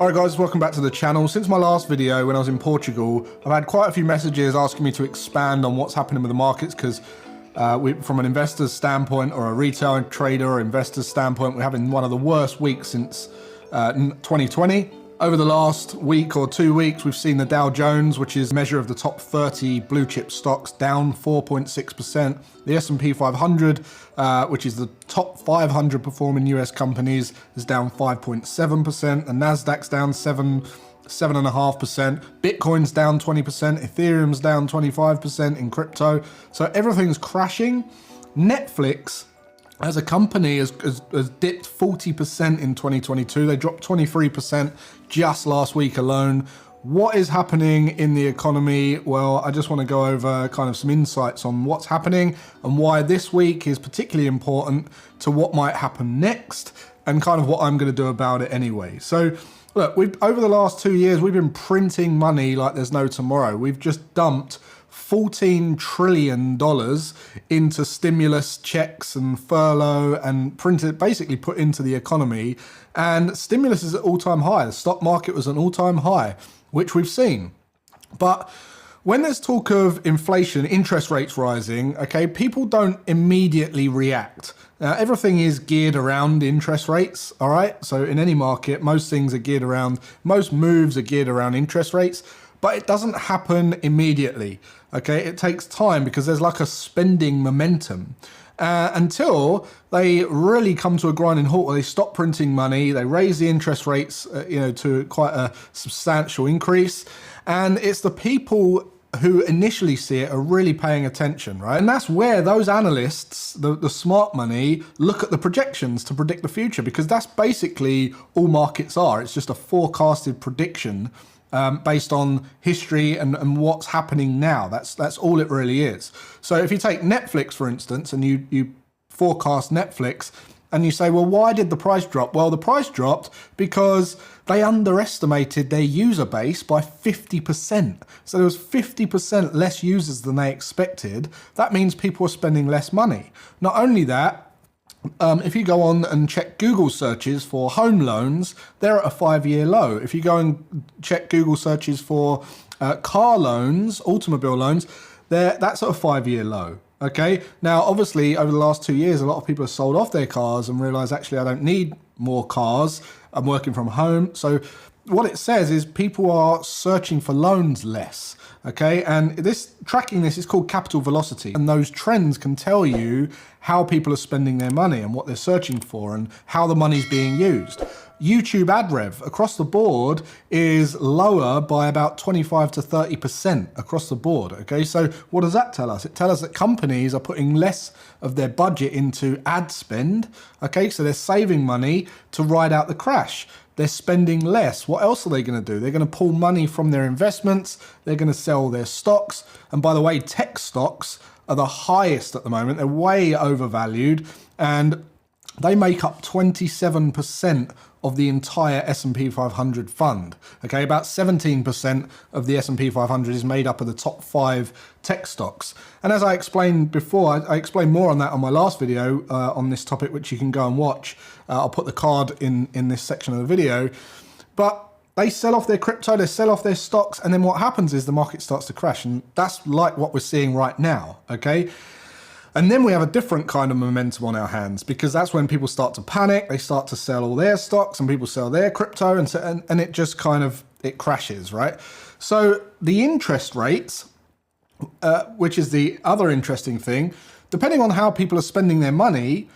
Alright guys, welcome back to the channel. Since my last video when I was in Portugal, I've had quite a few messages asking me to expand on what's happening with the markets because from an investor's standpoint or a retail trader or investor's standpoint, we're having one of the worst weeks since 2020. Over the last week or 2 weeks, we've seen the Dow Jones, which is a measure of the top 30 blue chip stocks, down 4.6%. The S&P 500, which is the top 500 performing US companies, is down 5.7%. The Nasdaq's down 7.5%. Bitcoin's down 20%. Ethereum's down 25% in crypto. So everything's crashing. Netflix, as a company, has dipped 40% in 2022. They dropped 23% just last week alone. What is happening in the economy? Well, I just want to go over kind of some insights on what's happening and why this week is particularly important to what might happen next and kind of what I'm going to do about it anyway. So look, over the last 2 years, we've been printing money like there's no tomorrow. We've just dumped $14 trillion into stimulus checks and furlough and basically put into the economy. And stimulus is at all-time high. The stock market was an all-time high, which we've seen. But when there's talk of inflation, interest rates rising, okay, people don't immediately react. Now, everything is geared around interest rates, all right? So in any market, most things are geared around, most moves are geared around interest rates, but it doesn't happen immediately, okay? It takes time because there's like a spending momentum until they really come to a grinding halt where they stop printing money, they raise the interest rates, to quite a substantial increase. And it's the people who initially see it are really paying attention, right? And that's where those analysts, the smart money, look at the projections to predict the future, because that's basically all markets are. It's just a forecasted prediction based on history and what's happening now. That's all it really is. So if you take Netflix, for instance, and you forecast Netflix, and you say, well, why did the price drop? Well, the price dropped because they underestimated their user base by 50%. So there was 50% less users than they expected. That means people are spending less money. Not only that, if you go on and check Google searches for home loans, they're at a 5-year low. If you go and check Google searches for car loans, automobile loans, that's at a 5-year low. Okay, now obviously over the last 2 years, a lot of people have sold off their cars and realized, actually, I don't need more cars. I'm working from home. So what it says is people are searching for loans less. Okay, and tracking this is called capital velocity. And those trends can tell you how people are spending their money and what they're searching for and how the money's being used. YouTube ad rev across the board is lower by about 25 to 30% across the board. Okay, so what does that tell us? It tells us that companies are putting less of their budget into ad spend. Okay, so they're saving money to ride out the crash. They're spending less. What else are they going to do? They're going to pull money from their investments. They're going to sell their stocks. And by the way, tech stocks are the highest at the moment. They're way overvalued, and they make up 27% of the entire S&P 500 fund. Okay, about 17% of the S&P 500 is made up of the top 5 tech stocks. And as I explained before, I explained more on that on my last video on this topic, which you can go and watch. I'll put the card in this section of the video. But they sell off their crypto, they sell off their stocks, and then what happens is the market starts to crash. And that's like what we're seeing right now, okay? And then we have a different kind of momentum on our hands, because that's when people start to panic, they start to sell all their stocks and people sell their crypto, and it just kind of, it crashes, right? So the interest rates, which is the other interesting thing, depending on how people are spending their money,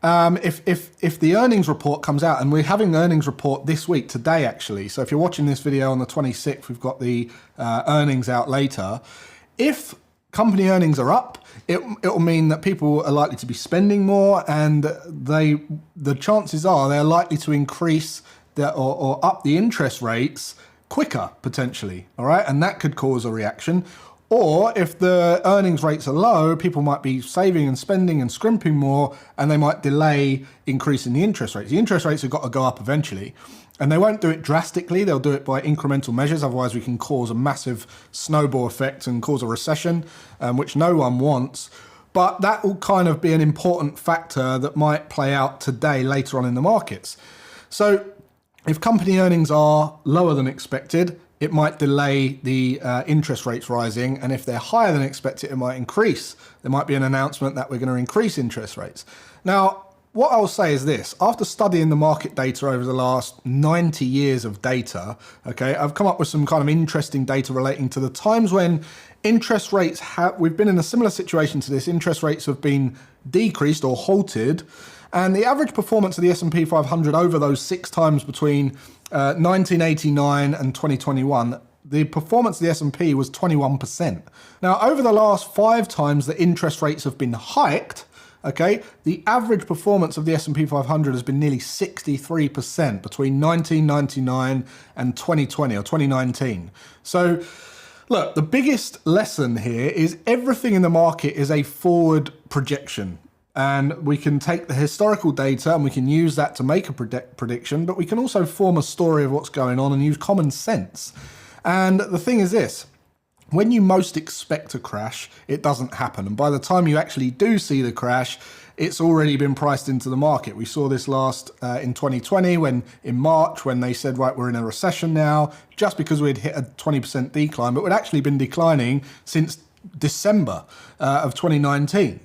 if the earnings report comes out, and we're having the earnings report this week, today actually, so if you're watching this video on the 26th, we've got the earnings out later. If company earnings are up, it'll mean that people are likely to be spending more, and the chances are they're likely to increase or up the interest rates quicker, potentially, all right? And that could cause a reaction. Or if the earnings rates are low, people might be saving and spending and scrimping more, and they might delay increasing the interest rates. The interest rates have got to go up eventually. And they won't do it drastically, they'll do it by incremental measures, otherwise we can cause a massive snowball effect and cause a recession, which no one wants. But that will kind of be an important factor that might play out today, later on in the markets. So If company earnings are lower than expected, it might delay the interest rates rising. And if they're higher than expected, it might increase. There might be an announcement that we're going to increase interest rates. Now, what I'll say is this: after studying the market data over the last 90 years of data, okay, I've come up with some kind of interesting data relating to the times when interest rates we've been in a similar situation to this. Interest rates have been decreased or halted, and the average performance of the S&P 500 over those 6 times between 1989 and 2021, the performance of the S&P was 21%. Now, over the last 5 times that interest rates have been hiked, okay, the average performance of the S&P 500 has been nearly 63% between 1999 and 2020 or 2019. So, look, the biggest lesson here is everything in the market is a forward projection. And we can take the historical data and we can use that to make a prediction, but we can also form a story of what's going on and use common sense. And the thing is this: when you most expect a crash, it doesn't happen. And by the time you actually do see the crash, it's already been priced into the market. We saw this last in 2020 in March, when they said, right, we're in a recession now, just because we'd hit a 20% decline, but we'd actually been declining since December of 2019.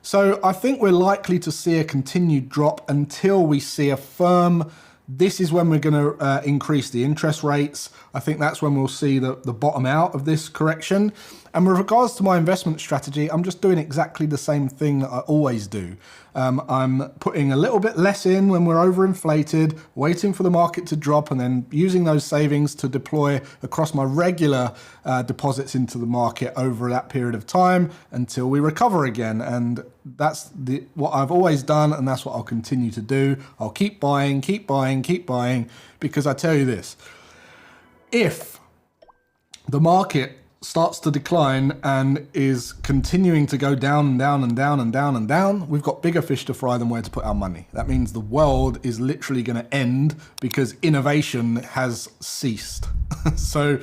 So I think we're likely to see a continued drop until we see a firm, this is when we're going to increase the interest rates. I think that's when we'll see the bottom out of this correction. And with regards to my investment strategy, I'm just doing exactly the same thing that I always do. I'm putting a little bit less in when we're overinflated, waiting for the market to drop, and then using those savings to deploy across my regular deposits into the market over that period of time until we recover again. And that's what I've always done, and that's what I'll continue to do. I'll keep buying, because I tell you this: if the market starts to decline and is continuing to go down and down and down and down and down, we've got bigger fish to fry than where to put our money. That means the world is literally going to end because innovation has ceased. So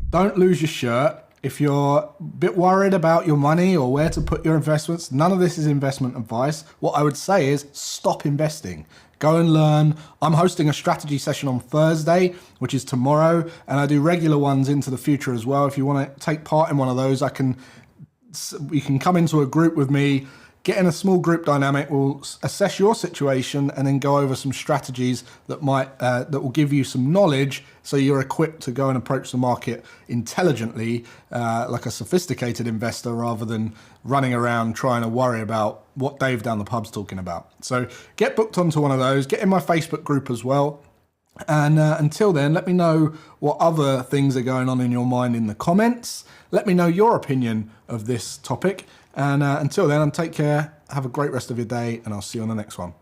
don't lose your shirt. If you're a bit worried about your money or where to put your investments, none of this is investment advice. What I would say is stop investing. Go and learn. I'm hosting a strategy session on Thursday, which is tomorrow, and I do regular ones into the future as well. If you want to take part in one of those, you can come into a group with me, get in a small group dynamic. We'll assess your situation and then go over some strategies that will give you some knowledge, so you're equipped to go and approach the market intelligently, like a sophisticated investor, rather than running around trying to worry about what Dave down the pub's talking about. So get booked onto one of those. Get in my Facebook group as well. And until then, let me know what other things are going on in your mind in the comments. Let me know your opinion of this topic. And until then, take care. Have a great rest of your day, and I'll see you on the next one.